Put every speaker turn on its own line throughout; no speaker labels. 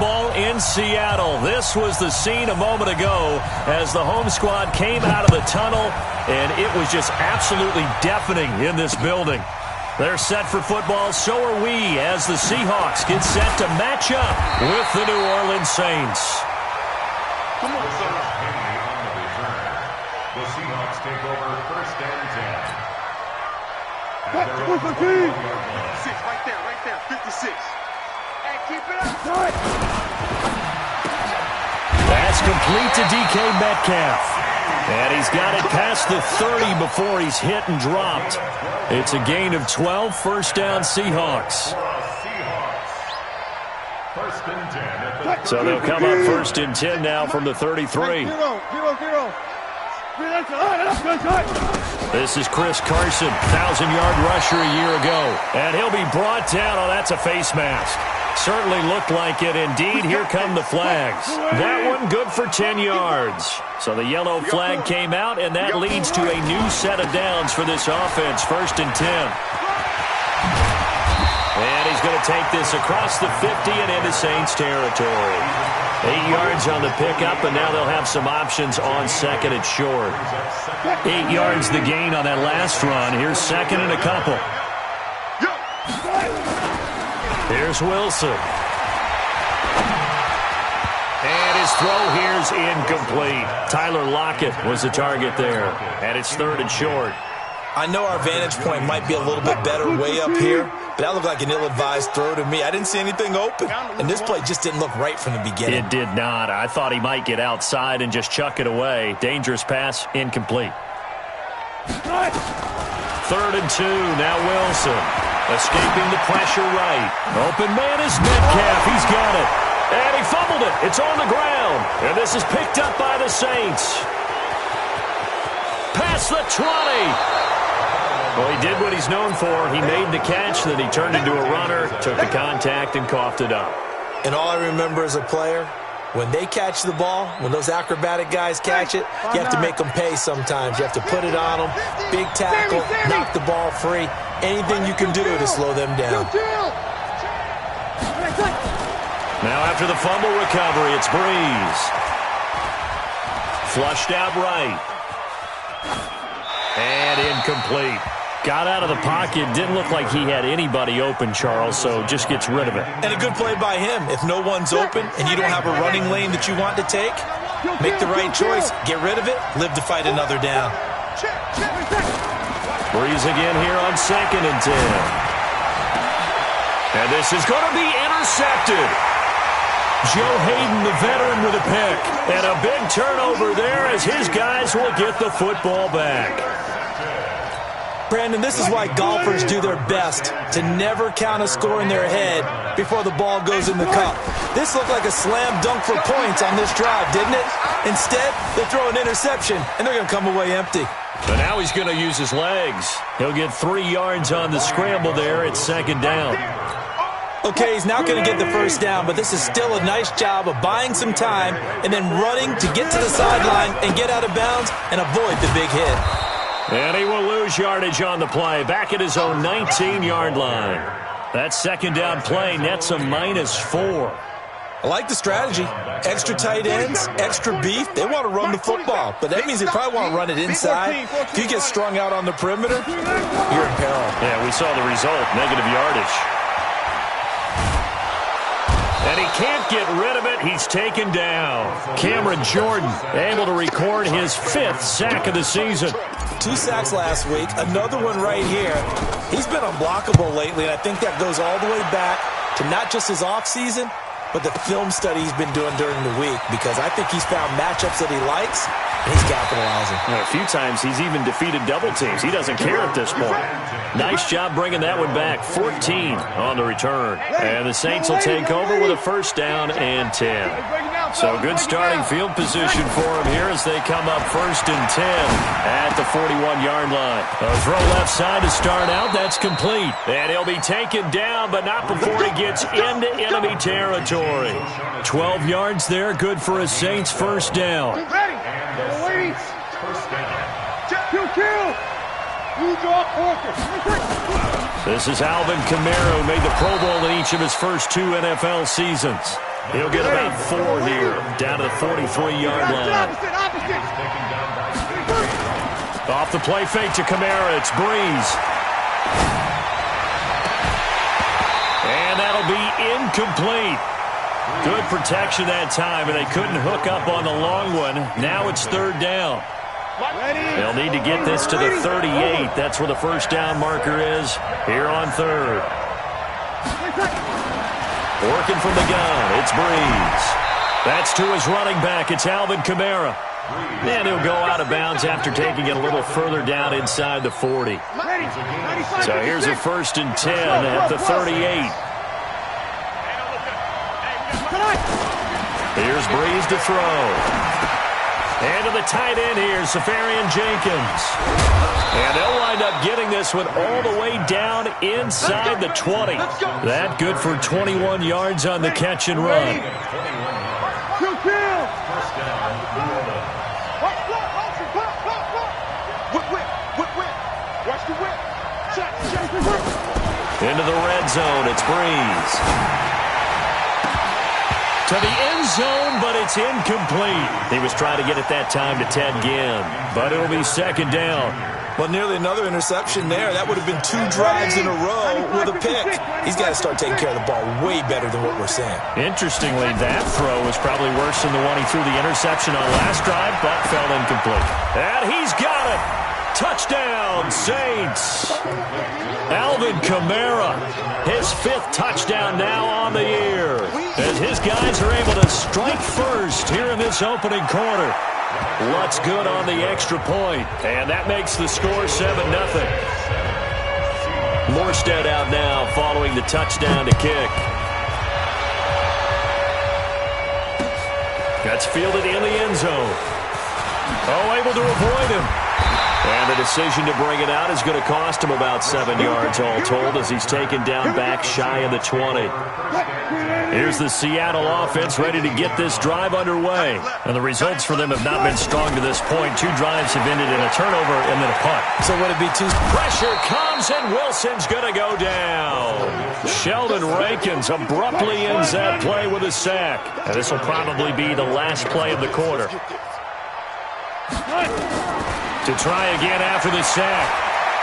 football in Seattle. This was the scene a moment ago as the home squad came out of the tunnel, and it was just absolutely deafening in this building. They're set for football, so are we, as the Seahawks get set to match up with the New Orleans Saints.
Come on, the Seahawks take over 1st and 10. Right there, 56. Hey, keep it up.
That's complete to DK Metcalf. And he's got it past the 30 before he's hit and dropped. It's a gain of 12, 1st down Seahawks. So they'll come up 1st and 10 now from the 33. This is Chris Carson, 1,000-yard rusher a year ago. And he'll be brought down. Oh, that's a face mask. Certainly looked like it. Indeed, here come the flags. That one good for 10 yards. So the yellow flag came out, and that leads to a new set of downs for this offense, 1st and 10. And he's going to take this across the 50 and into Saints territory. 8 yards on the pickup, and now they'll have some options on 2nd and short. 8 yards the gain on that last run. Here's 2nd and a couple. Here's Wilson. And his throw here's incomplete. Tyler Lockett was the target there. And it's 3rd and short.
I know our vantage point might be a little bit better way up here, but that looked like an ill-advised throw to me. I didn't see anything open, and this play just didn't look right from the beginning.
It did not. I thought he might get outside and just chuck it away. Dangerous pass, incomplete. 3rd and 2, now Wilson. Escaping the pressure right. Open man is Metcalf. He's got it. And he fumbled it. It's on the ground. And this is picked up by the Saints. Past the 20. Well, he did what he's known for. He made the catch, then he turned into a runner, took the contact, and coughed it up.
And all I remember as a player, when they catch the ball, when those acrobatic guys catch it, you have to make them pay sometimes. You have to put it on them, big tackle, knock the ball free. Anything you can do to slow them down.
Now after the fumble recovery, it's Breeze. Flushed out right. And incomplete. Got out of the pocket. Didn't look like he had anybody open, Charles, so just gets rid of it.
And a good play by him. If no one's open and you don't have a running lane that you want to take, make the right choice. Get rid of it. Live to fight another down.
Breeze again here on 2nd and 10. And this is going to be intercepted. Joe Hayden, the veteran, with a pick. And a big turnover there as his guys will get the football back.
Brandon, this is why golfers do their best to never count a score in their head before the ball goes in the cup. This looked like a slam dunk for points on this drive, didn't it? Instead, they throw an interception, and they're going to come away empty.
But now he's going to use his legs. He'll get 3 yards on the scramble there at 2nd down.
Okay, he's not going to get the 1st down, but this is still a nice job of buying some time and then running to get to the sideline and get out of bounds and avoid the big hit.
And he will lose yardage on the play, back at his own 19-yard line. That 2nd down play nets a -4.
I like the strategy. Extra tight ends, extra beef. They want to run the football, but that means they probably want to run it inside. If you get strung out on the perimeter, you're in peril.
Yeah, we saw the result, negative yardage. And he can't get rid of it. He's taken down. Cameron Jordan able to record his 5th sack of the season.
2 sacks last week, another one right here. He's been unblockable lately, and I think that goes all the way back to not just his offseason, but the film study he's been doing during the week, because I think he's found matchups that he likes, and he's capitalizing.
A few times he's even defeated double teams. He doesn't care at this point. Nice job bringing that one back. 14 on the return. And the Saints will take over with a 1st down and 10. So good starting field position for him here as they come up 1st and 10 at the 41-yard line. A throw left side to start out. That's complete. And he'll be taken down, but not before he gets into enemy territory. 12 yards there. Good for a Saints 1st down. This is Alvin Kamara, who made the Pro Bowl in each of his first 2 NFL seasons. He'll get about 4 here, down to the 43-yard line. Off the play fake to Kamara, it's Breeze. And that'll be incomplete. Good protection that time, and they couldn't hook up on the long one. Now it's 3rd down. They'll need to get this to the 38. That's where the first down marker is here on 3rd. Working from the gun, it's Breeze. That's to his running back. It's Alvin Kamara. And he'll go out of bounds after taking it a little further down inside the 40. So here's a 1st and 10 at the 38. Here's Breeze to throw. And to the tight end here, Safarian Jenkins. And they'll wind up getting this one all the way down inside the 20. That good for 21 yards on the catch and run. Into the red zone, it's Breeze. To the end zone, but it's incomplete. He was trying to get it that time to Ted Ginn, but it'll be 2nd down.
Well, nearly another interception there. That would have been 2 drives in a row with a pick. He's got to start taking care of the ball way better than what we're seeing.
Interestingly, that throw was probably worse than the one he threw the interception on last drive, but fell incomplete. And he's got it. Touchdown, Saints. Alvin Kamara, his 5th touchdown now on the year, as his guys are able to strike first here in this opening quarter. Lutz good on the extra point, and that makes the score 7-0. Morstead out now following the touchdown to kick. That's fielded in the end zone. Oh, able to avoid him. And the decision to bring it out is going to cost him about 7 yards all told, as he's taken down back shy of the 20. Here's the Seattle offense ready to get this drive underway. And the results for them have not been strong to this point. 2 drives have ended in a turnover and then a punt.
So would it be 2?
Pressure comes, and Wilson's going to go down. Sheldon Rankins abruptly ends that play with a sack. And this will probably be the last play of the quarter. To try again after the sack.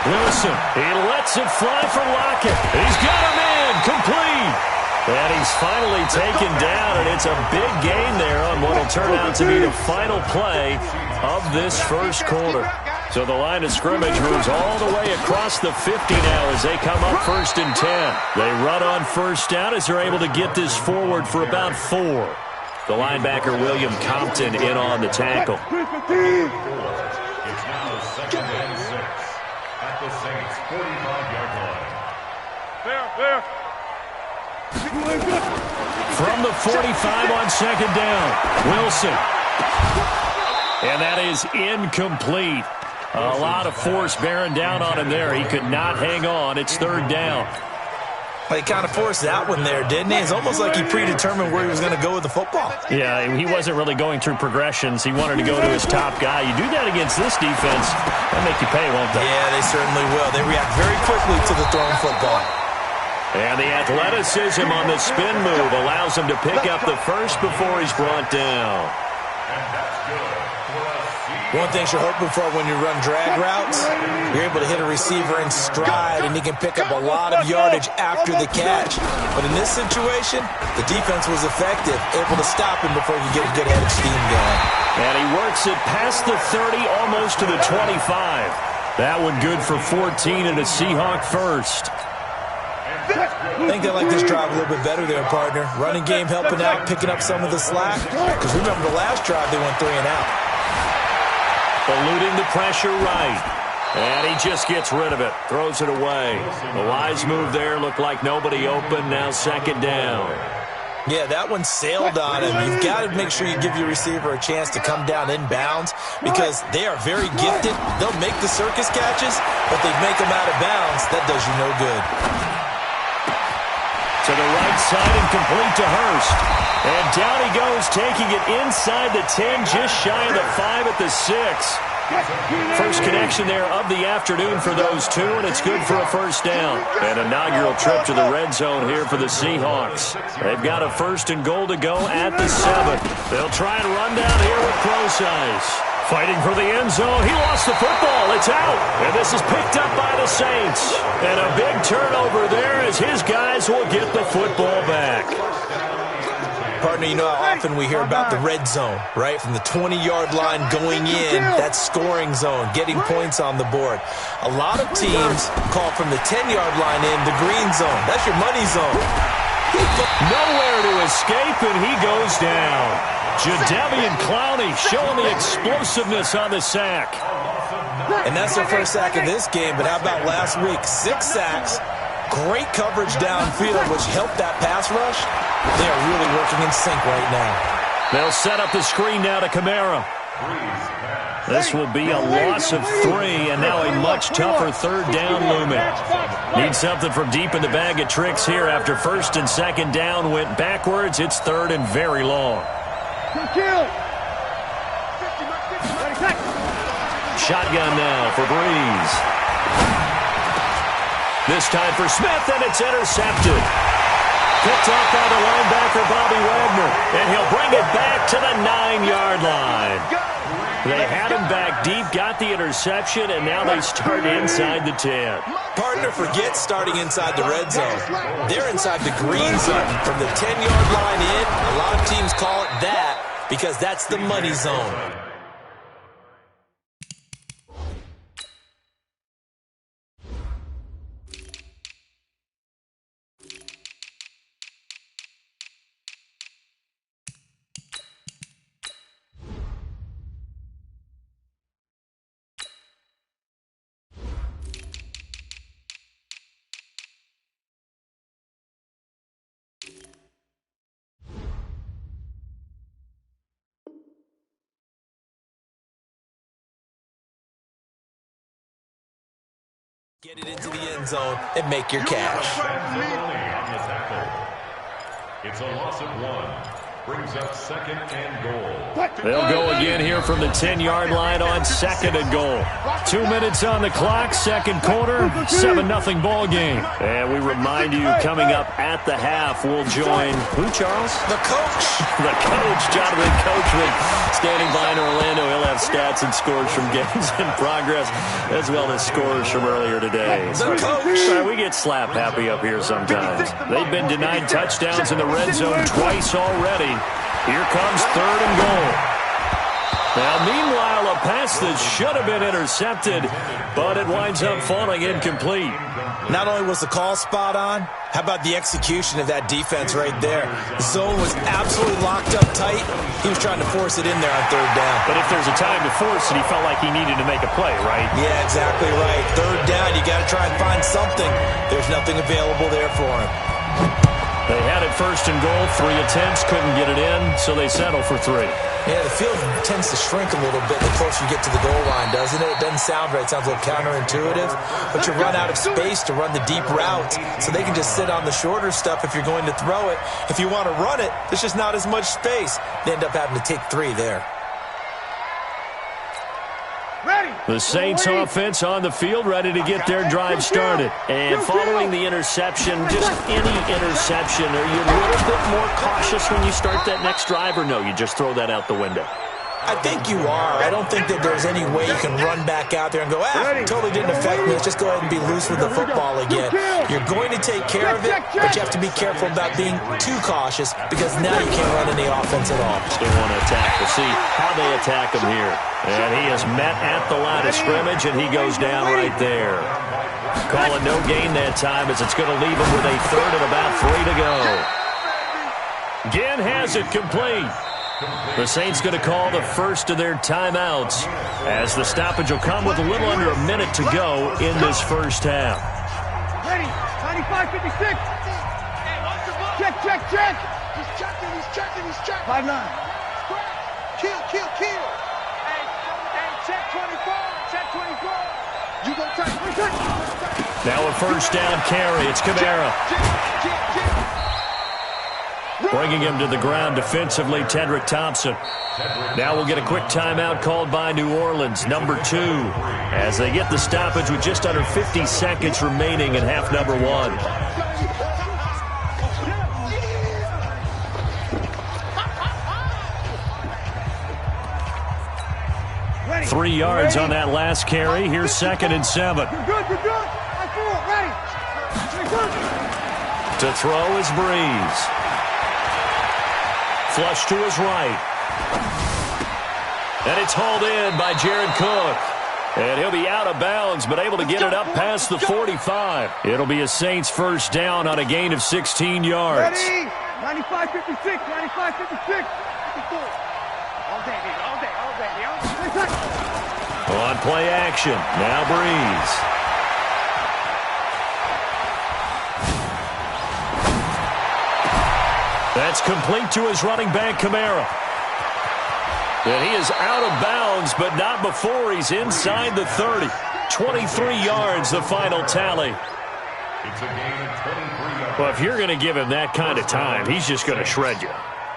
Wilson, he lets it fly for Lockett. He's got him in, complete. And he's finally taken down, and it's a big gain there on what will turn out to be the final play of this first quarter. So the line of scrimmage moves all the way across the 50 now as they come up 1st and 10. They run on 1st down as they're able to get this forward for about 4. The linebacker, William Compton, in on the tackle.
It's now 2nd and 6 at the Saints' 45-yard line.
Fair.
From the 45 on 2nd down, Wilson. And that is incomplete. A lot of force bearing down on him there. He could not hang on. It's 3rd down.
Well, he kind of forced that one there, didn't he? It's almost like he predetermined where he was going to go with the football.
Yeah, he wasn't really going through progressions. He wanted to go to his top guy. You do that against this defense, they'll make you pay, won't they?
Yeah, they certainly will. They react very quickly to the thrown football.
And the athleticism on the spin move allows him to pick up the first before he's brought down.
One thing you're hoping for when you run drag routes, you're able to hit a receiver in stride, and he can pick up a lot of yardage after the catch. But in this situation, the defense was effective, able to stop him before he could get a good head of steam going.
And he works it past the 30, almost to the 25. That one good for 14 and a Seahawk first.
I think they like this drive a little bit better there, partner. Running game helping out, picking up some of the slack. Because remember the last drive, they went 3 and out.
Eluding the pressure right. And he just gets rid of it. Throws it away. The wise move there. Looked like nobody open. Now 2nd down.
Yeah, that one sailed on him. You've got to make sure you give your receiver a chance to come down inbounds because they are very gifted. They'll make the circus catches, but they make them out of bounds. That does you no good.
To the right side and complete to Hurst. And down he goes, taking it inside the 10, just shy of the 5 at the 6. First connection there of the afternoon for those two, and it's good for a first down. An inaugural trip to the red zone here for the Seahawks. They've got a 1st and goal to go at the 7. They'll try and run down here with Prosise. Fighting for the end zone. He lost the football. It's out. And this is picked up by the Saints. And a big turnover there as his guys will get the football back.
Partner, you know how often we hear about the red zone, right? From the 20-yard line going in, that scoring zone, getting points on the board. A lot of teams call from the 10-yard line in the green zone. That's your money zone.
Nowhere to escape, and he goes down. Jadeveon Clowney showing the explosiveness on the sack.
And that's their first sack of this game, but how about last week? 6 sacks, great coverage downfield, which helped that pass rush. They are really working in sync right now.
They'll set up the screen now to Kamara. This will be a loss of 3, and now a much tougher 3rd down looming. Need something from deep in the bag of tricks here after 1st and 2nd down went backwards. It's 3rd and very long. Shotgun now for Breeze. This time for Smith, and it's intercepted. Picked off by the linebacker, Bobby Wagner, and he'll bring it back to the 9-yard line. They had him back deep, got the interception, and now they start inside the 10.
Partner, forget starting inside the red zone. They're inside the green zone. From the 10-yard line in, a lot of teams call it that because that's the money zone. Get it into the end zone and make your cash.
It's a loss of 1. Brings up 2nd and goal.
They'll go again here from the 10-yard line on 2nd and goal. 2 minutes on the clock, 2nd quarter, 7-0 ball game. And we remind you, coming up at the half, we'll join who, Charles?
The coach.
The coach, Jonathan Coachman, standing by in Orlando. He'll have stats and scores from games in progress, as well as scores from earlier today.
The coach.
We get slap happy up here sometimes. They've been denied touchdowns in the red zone twice already. Here comes 3rd and goal. Now, meanwhile, a pass that should have been intercepted, but it winds up falling incomplete.
Not only was the call spot on, how about the execution of that defense right there? The zone was absolutely locked up tight. He was trying to force it in there on 3rd down.
But if there's a time to force it, he felt like he needed to make a play, right?
Yeah, exactly right. 3rd down, you got to try and find something. There's nothing available there for him.
They had it 1st and goal, 3 attempts, couldn't get it in, so they settle for 3.
Yeah, the field tends to shrink a little bit the closer you get to the goal line, doesn't it? It doesn't sound right. It sounds a little counterintuitive. But you run out of space to run the deep routes, so they can just sit on the shorter stuff if you're going to throw it. If you want to run it, there's just not as much space. They end up having to take 3 there.
The Saints offense on the field, ready to get their drive started. And following the interception, just any interception, are you a little bit more cautious when you start that next drive, or no, you just throw that out the window?
I think you are. I don't think that there's any way you can run back out there and go, totally didn't affect me. Let's just go ahead and be loose with the football again. You're going to take care of it, but you have to be careful about being too cautious because now you can't run any offense at all.
Still want to attack. We'll see how they attack him here. And he is met at the line of scrimmage, and he goes down right there. Calling no gain that time as it's going to leave him with a 3rd and about 3 to go. Ginn has it complete. The Saints going to call the first of their timeouts as the stoppage will come with a little under a minute to go in this first half.
Ready, 95-56. Check. He's checking. 5-9. Kill. Hey, check 24. You go tight.
Now a first down carry. It's Kamara. Bringing him to the ground defensively, Tedrick Thompson. Now we'll get a quick timeout called by New Orleans, number 2, as they get the stoppage with just under 50 seconds remaining in half number 1. 3 yards on that last carry. Here's 2nd and 7. To throw is Breeze. Flush to his right. And it's hauled in by Jared Cook. And he'll be out of bounds, but able to get it up past the 45. It'll be a Saints first down on a gain of 16 yards.
95-56, 95-56. All day, all day, all day.
On play action, now Breeze. That's complete to his running back, Kamara. And he is out of bounds, but not before he's inside the 30. 23 yards, the final tally.
It's a gain of 23 yards.
Well, if you're going to give him that kind of time, he's just going to shred you.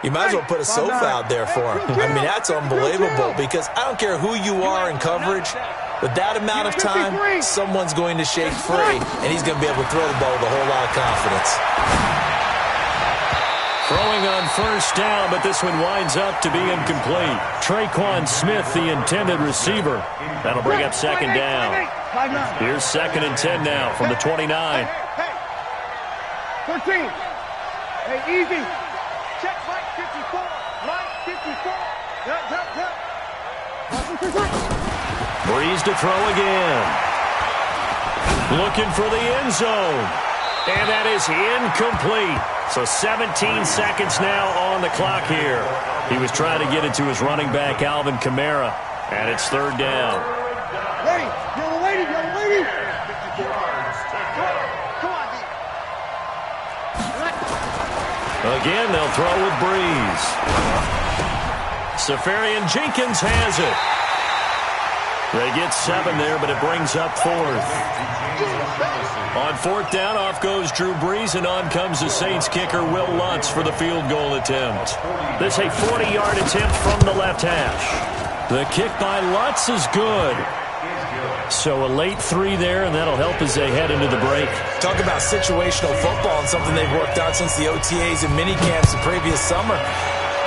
You might as well put a sofa out there for him. I mean, that's unbelievable because I don't care who you are in coverage, but that amount of time, someone's going to shake free, and he's going to be able to throw the ball with a whole lot of confidence.
Throwing on first down, but this one winds up to be incomplete. Traquan Smith, the intended receiver. That'll bring up 2nd down. Here's 2nd and 10 now from the 29.
13. Hey, easy. Check right 54. Right 54.
Breeze to throw again. Looking for the end zone. And that is incomplete. So 17 seconds now on the clock here. He was trying to get it to his running back, Alvin Kamara. And it's 3rd down.
Ready. Yellow lady, yellow lady. Come on, D.
Again, they'll throw with Breeze. Safarian Jenkins has it. They get 7 there, but it brings up 4th. On 4th down, off goes Drew Brees, and on comes the Saints kicker, Will Lutz, for the field goal attempt. This a 40-yard attempt from the left hash. The kick by Lutz is good. So a late 3 there, and that'll help as they head into the break.
Talk about situational football and something they've worked out since the OTAs and minicamps the previous summer.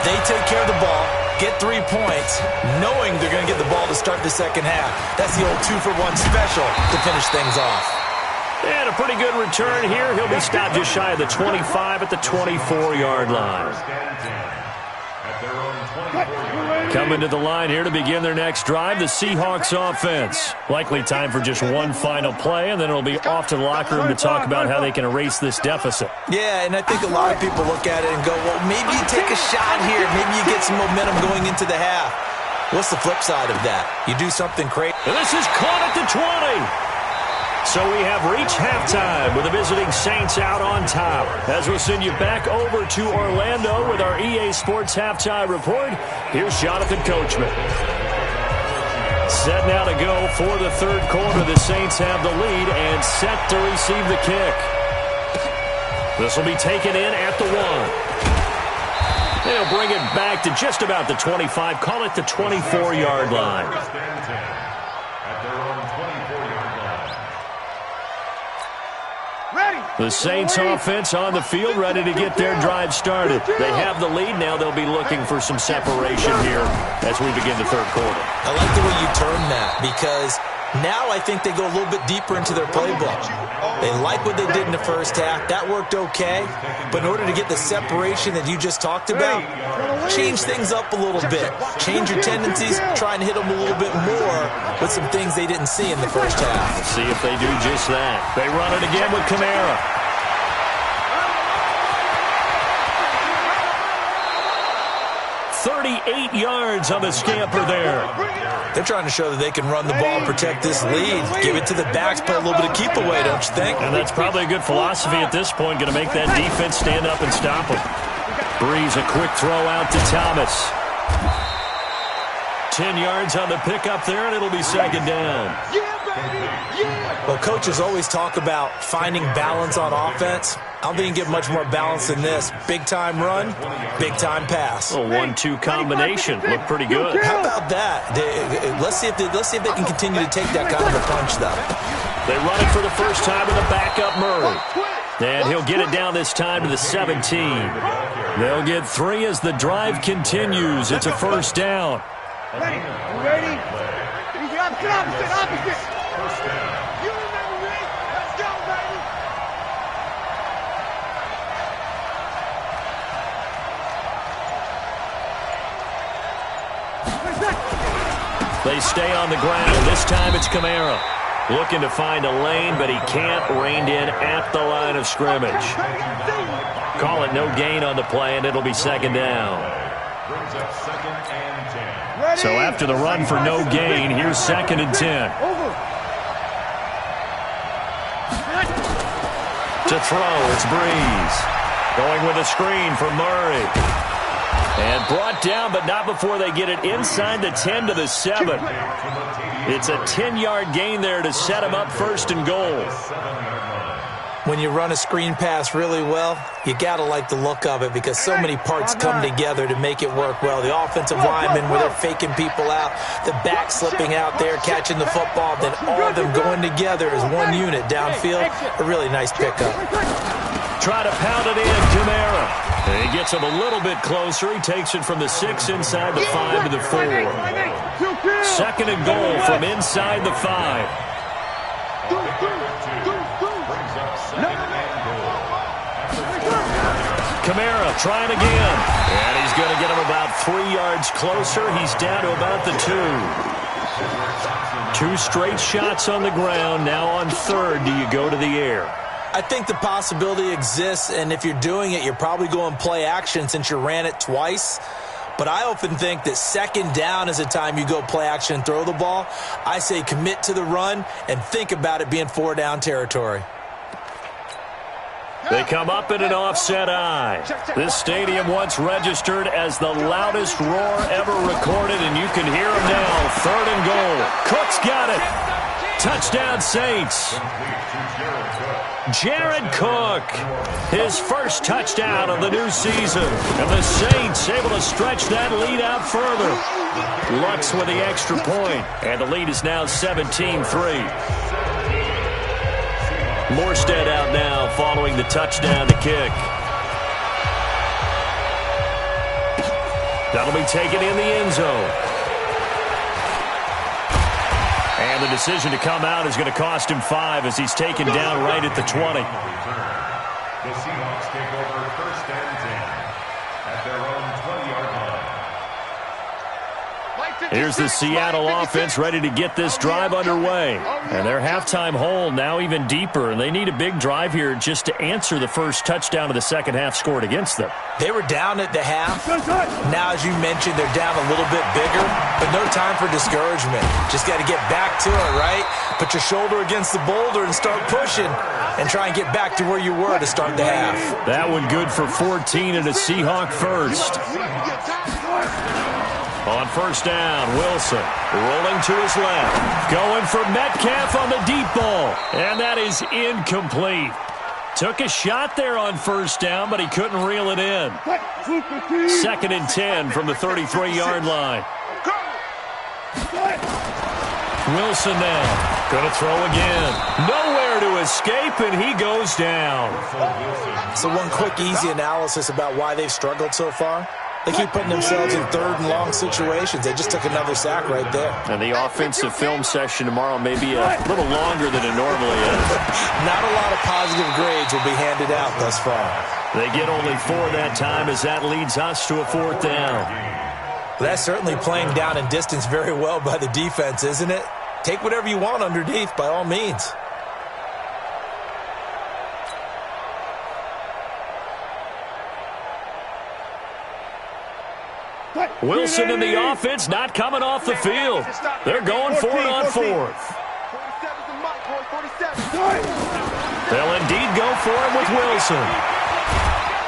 They take care of the ball, get 3 points, knowing they're going to get the ball to start the second half. That's the old 2-for-1 special to finish things off.
And a pretty good return here. He'll be stopped just shy of the 25 at the 24-yard line. Coming to the line here to begin their next drive, the Seahawks offense. Likely time for just one final play, and then it'll be off to the locker room to talk about how they can erase this deficit.
Yeah, and I think a lot of people look at it and go, well, maybe you take a shot here. Maybe you get some momentum going into the half. What's the flip side of that? You do something crazy.
And this is caught at the 20. So we have reached halftime with the visiting Saints out on top. As we'll send you back over to Orlando with our EA Sports Halftime Report, here's Jonathan Coachman. Set now to go for the 3rd quarter. The Saints have the lead and set to receive the kick. This will be taken in at the 1. They'll bring it back to just about the 25. Call it the 24-yard line. The Saints offense on the field, ready to get their drive started. They have the lead. Now they'll be looking for some separation here as we begin the 3rd quarter.
I like the way you turn that because now I think they go a little bit deeper into their playbook. They like what they did in the first half. That worked okay. But in order to get the separation that you just talked about, change things up a little bit. Change your tendencies, try and hit them a little bit more with some things they didn't see in the first half.
Let's see if they do just that. They run it again with Kamara. 38 yards on the scamper there.
They're trying to show that they can run the ball, protect this lead, give it to the backs, play a little bit of keep away, don't you think?
And that's probably a good philosophy at this point, going to make that defense stand up and stop them. Breeze, a quick throw out to Thomas. 10 yards on the pickup there, and it'll be second down.
Well, coaches always talk about finding balance on offense. I don't think you can get much more balance than this. Big-time run, big-time pass.
A 1-2 combination. Looked pretty good.
How about that? Let's see if they can continue to take that kind of a punch, though.
They run it for the first time with a backup Murray. And he'll get it down this time to the 17. They'll get 3 as the drive continues. It's a first down.
Ready? Opposite. You remember me? Let's go, baby.
They stay on the ground. This time it's Kamara. Looking to find a lane, but he can't. Reined in at the line of scrimmage. Call it no gain on the play, and it'll be second down.
Brings up 2nd and 10.
So after the run for no gain, here's 2nd and 10. To throw, it's Breeze. Going with a screen for Murray. And brought down, but not before they get it inside the 10 to the 7. It's a 10-yard gain there to set him up first and goal.
When you run a screen pass really well, you got to like the look of it because so many parts come together to make it work well. The offensive linemen where they're faking people out, the back slipping out there, catching the football, then all of them going together as one unit downfield. A really nice pickup.
Try to pound it in, Kamara. And he gets him a little bit closer. He takes it from the 6 inside the 5 to the 4. 2nd and goal from inside the 5. Kamara trying again. And he's going to get him about 3 yards closer. He's down to about the 2. 2 straight shots on the ground. Now on 3rd, do you go to the air?
I think the possibility exists, and if you're doing it, you're probably going play action since you ran it twice. But I often think that 2nd down is the time you go play action and throw the ball. I say commit to the run and think about it being 4-down territory.
They come up in an offset eye. This stadium once registered as the loudest roar ever recorded, and you can hear him now. 3rd and goal. Cook's got it. Touchdown, Saints. Jared Cook, his first touchdown of the new season. And the Saints able to stretch that lead out further. Lutz with the extra point, and the lead is now 17-3. Morstead out now following the touchdown to kick. That'll be taken in the end zone. And the decision to come out is going to cost him 5 as he's taken down right at the 20.
The Seahawks take over 1st and 10 at their own 20-yard line.
Here's the Seattle offense ready to get this drive underway. And their halftime hole now even deeper, and they need a big drive here just to answer the first touchdown of the second half scored against them.
They were down at the half. Now, as you mentioned, they're down a little bit bigger, but no time for discouragement. Just got to get back to it, right? Put your shoulder against the boulder and start pushing and try and get back to where you were to start the half.
That one good for 14 and a Seahawk first. On 1st down, Wilson rolling to his left. Going for Metcalf on the deep ball. And that is incomplete. Took a shot there on 1st down, but he couldn't reel it in. 2nd and 10 from the 33-yard line. Wilson now. Going to throw again. Nowhere to escape, and he goes down.
So one quick, easy analysis about why they've struggled so far. They keep putting themselves in 3rd and long situations. They just took another sack right there.
And the offensive film session tomorrow may be a little longer than it normally is.
Not a lot of positive grades will be handed out thus far.
They get only 4 that time as that leads us to a 4th down.
Well, that's certainly playing down and distance very well by the defense, isn't it? Take whatever you want underneath by all means.
Wilson in the offense not coming off the field. They're going for it on 4th. They'll indeed go for it with Wilson.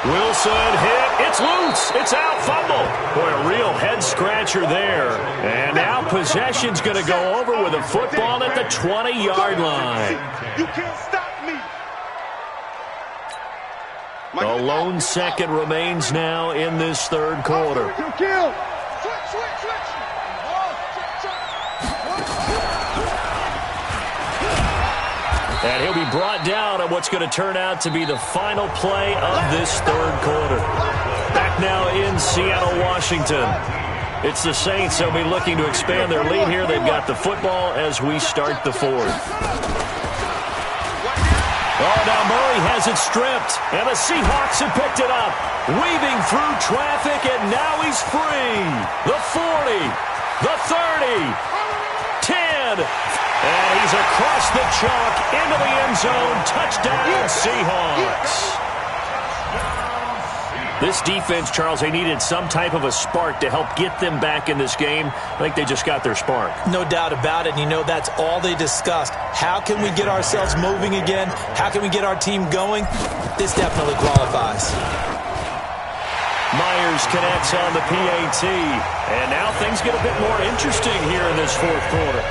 Wilson hit. It's loose. It's out. Fumble. Boy, a real head scratcher there. And now possession's going to go over with a football at the 20-yard line.
You can't stop me.
A lone second remains now in this third quarter.
Kill.
And he'll be brought down at what's going to turn out to be the final play of this third quarter. Back now in Seattle, Washington. It's the Saints. They'll be looking to expand their lead here. They've got the football as we start the fourth. Oh, now Murray has it stripped, and the Seahawks have picked it up. Weaving through traffic, and now he's free. The 40, the 30, 10, and he's across the chalk into the end zone. Touchdown, Seahawks. This defense, Charles, they needed some type of a spark to help get them back in this game. I think they just got their spark.
No doubt about it. And you know, that's all they discussed. How can we get ourselves moving again? How can we get our team going? This definitely qualifies.
Myers connects on the PAT. And now things get a bit more interesting here in this fourth quarter.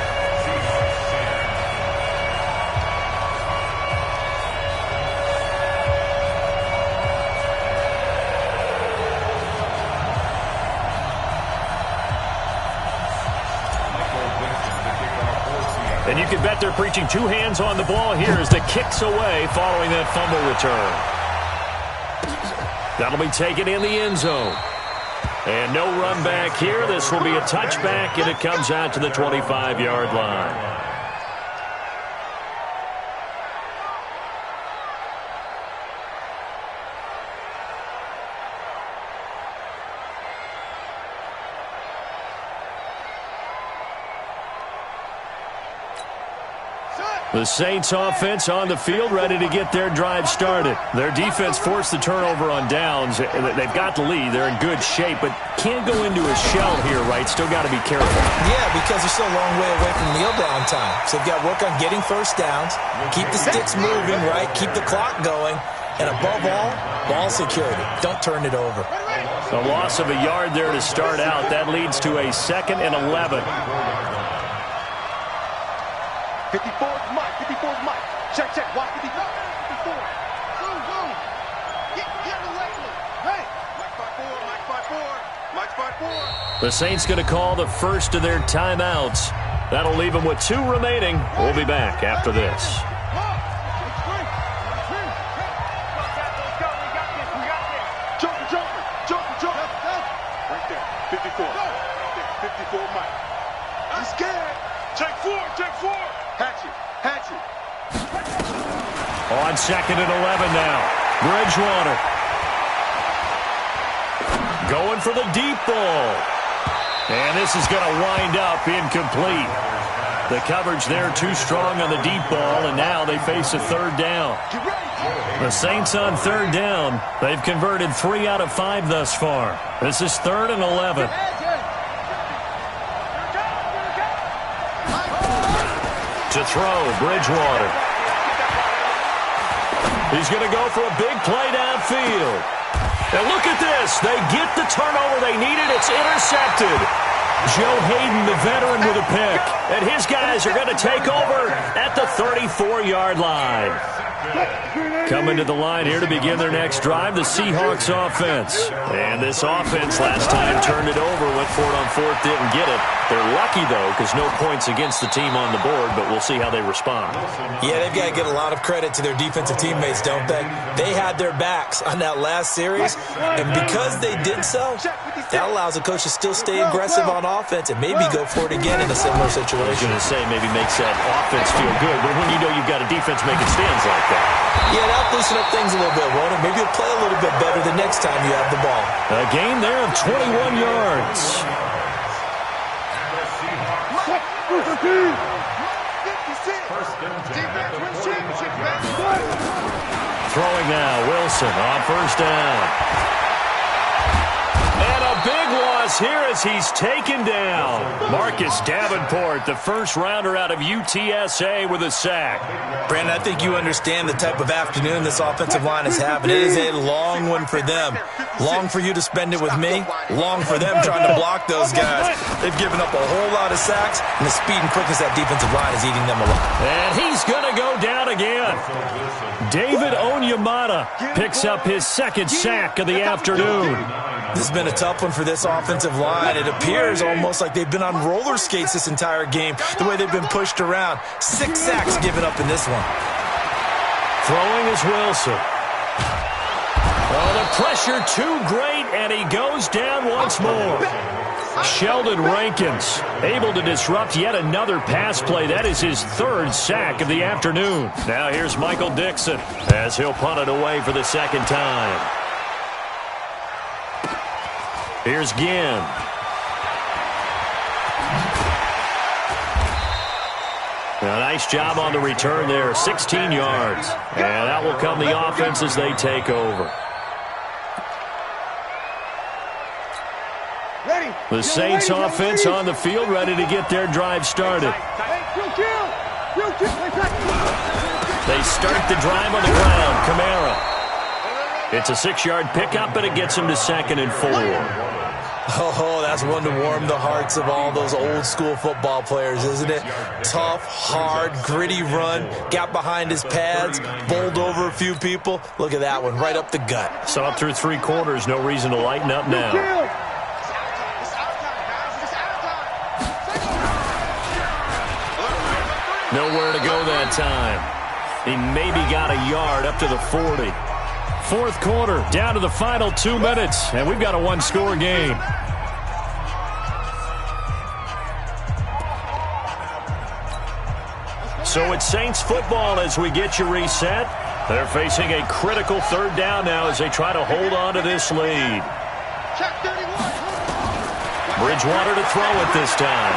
And you can bet they're preaching two hands on the ball here as the kick's away following that fumble return. That'll be taken in the end zone. And no run back here. This will be a touchback, and it comes out to the 25-yard line. The Saints offense on the field, ready to get their drive started. Their defense forced the turnover on downs. They've got the lead. They're in good shape, but can't go into a shell here, right? Still got to be careful.
Yeah, because they're still a long way away from kneel down time. So they've got to work on getting first downs, keep the sticks moving, right? Keep the clock going. And above all, ball security. Don't turn it over.
A loss of a yard there to start out. That leads to a 2nd and 11.
54 is Mike. 54 is Mike. Check, check. Watch 54. Boom, boom. Get away. Hey. Mike 5-4. Mike 5-4. Mike 5-4.
The Saints going to call the first of their timeouts. That'll leave them with 2 remaining. We'll be back after this.
Jumper. Right there. 54. 54 Mike. I'm scared. Take 4. Hatchet.
On 2nd and 11 now. Bridgewater. Going for the deep ball. And this is going to wind up incomplete. The coverage there too strong on the deep ball, and now they face a 3rd down. The Saints on 3rd down. They've converted 3 out of 5 thus far. This is 3rd and 11. To throw, Bridgewater. He's going to go for a big play downfield. And look at this. They get the turnover they needed. It's intercepted. Joe Hayden, the veteran, with a pick. And his guys are going to take over at the 34-yard line. Coming to the line here to begin their next drive, the Seahawks offense. And this offense last time turned it over, went for it on 4th, didn't get it. They're lucky, though, because no points against the team on the board, but we'll see how they respond.
Yeah, they've got to get a lot of credit to their defensive teammates, don't they? They had their backs on that last series, and because they did so, that allows the coach to still stay aggressive on offense and maybe go for it again in a similar situation.
I was going to say maybe makes that offense feel good, but when you know you've got a defense making stands like that.
Yeah, that'll loosen up things a little bit, won't it? Maybe you'll play a little bit better the next time you have the ball.
A gain there of 21 yards. Throwing now, Wilson on 1st down. And a big loss loss here as he's taken down. Marcus Davenport, the first rounder out of UTSA with a sack.
Brandon, I think you understand the type of afternoon this offensive line is having. It is a long one for them. Long for you to spend it with me. Long for them trying to block those guys. They've given up a whole lot of sacks, and the speed and quickness of that defensive line is eating them alive.
And he's going to go down again. David Onyemata picks up his second sack of the afternoon.
This has been a tough one for this offensive line. It appears almost like they've been on roller skates this entire game, the way they've been pushed around. 6 sacks given up in this one.
Throwing is Wilson. Oh, the pressure too great, and he goes down once more. Sheldon Rankins able to disrupt yet another pass play. That is his 3rd sack of the afternoon. Now here's Michael Dixon as he'll punt it away for the second time. Here's Ginn. A nice job on the return there, 16 yards. And that will come the offense as they take over. The Saints offense on the field, ready to get their drive started. They start the drive on the ground. Kamara. It's a 6-yard pickup, but it gets him to 2nd and 4.
Oh, that's one to warm the hearts of all those old-school football players, isn't it? Tough, hard, gritty run, got behind his pads, bowled over a few people. Look at that one, right up the gut.
Saw it through 3 quarters, no reason to lighten up now. Nowhere to go that time. He maybe got a yard up to the 40. 4th quarter, down to the final 2 minutes, and we've got a 1-score game. So it's Saints football as we get you reset. They're facing a critical 3rd down now as they try to hold on to this lead. Bridgewater to throw it this time.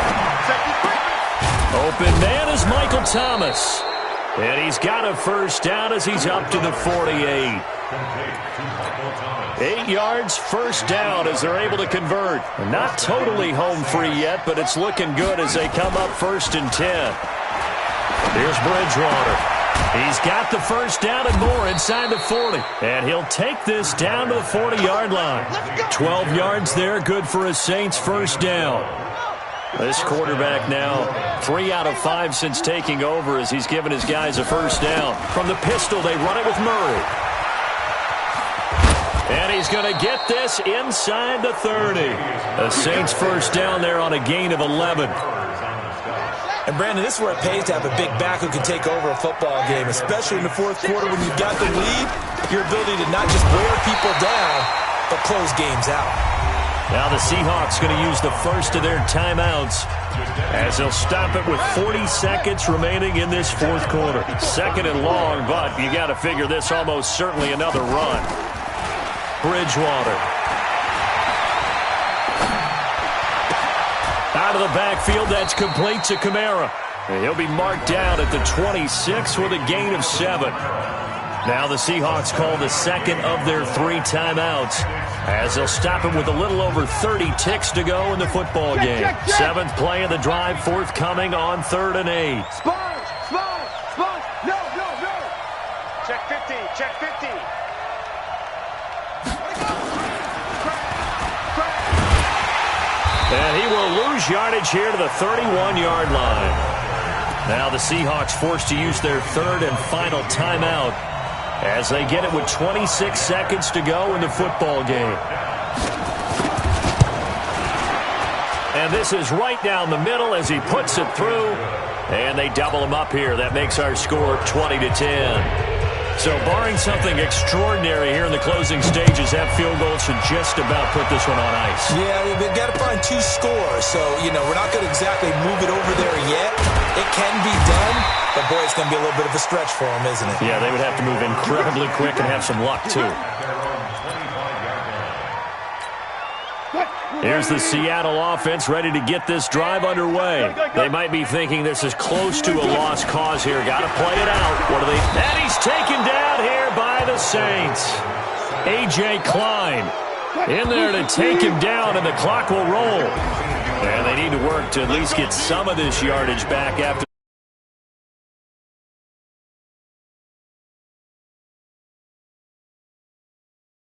Open man is Michael Thomas. And he's got a 1st down as he's up to the 48. 8 yards, 1st down as they're able to convert. Not totally home free yet, but it's looking good as they come up 1st and 10. Here's Bridgewater. He's got the 1st down and more inside the 40. And he'll take this down to the 40-yard line. 12 yards there, good for a Saints 1st down. This quarterback now 3 out of 5 since taking over as he's given his guys a 1st down. From the pistol, they run it with Murray. And he's going to get this inside the 30. The Saints 1st down there on a gain of 11.
And, Brandon, this is where it pays to have a big back who can take over a football game, especially in the 4th quarter when you've got the lead, your ability to not just wear people down, but close games out.
Now the Seahawks going to use the first of their timeouts as they'll stop it with 40 seconds remaining in this 4th quarter. 2nd and long, but you got to figure this almost certainly another run. Bridgewater. Out of the backfield, that's complete to Kamara. And he'll be marked down at the 26 with a gain of 7. Now the Seahawks call the 2nd of their 3 timeouts as they'll stop him with a little over 30 ticks to go in the football game. 7th play of the drive forthcoming on 3rd and 8.
Sponge! No! Check 50, check 50.
And he will lose yardage here to the 31-yard line. Now the Seahawks forced to use their 3rd and final timeout as they get it with 26 seconds to go in the football game. And this is right down the middle as he puts it through. And they double him up here. That makes our score 20-10. So barring something extraordinary here in the closing stages, that field goal should just about put this one on ice.
Yeah, they've got to find 2 scores. So, we're not going to exactly move it over there yet. It can be done, but, boy, it's going to be a little bit of a stretch for them, isn't it?
Yeah, they would have to move incredibly quick and have some luck, too. Here's the Seattle offense ready to get this drive underway. They might be thinking this is close to a lost cause here. Got to play it out. And he's taken down here by the Saints. A.J. Klein In there to take him down, and the clock will roll. And they need to work to at least get some of this yardage back after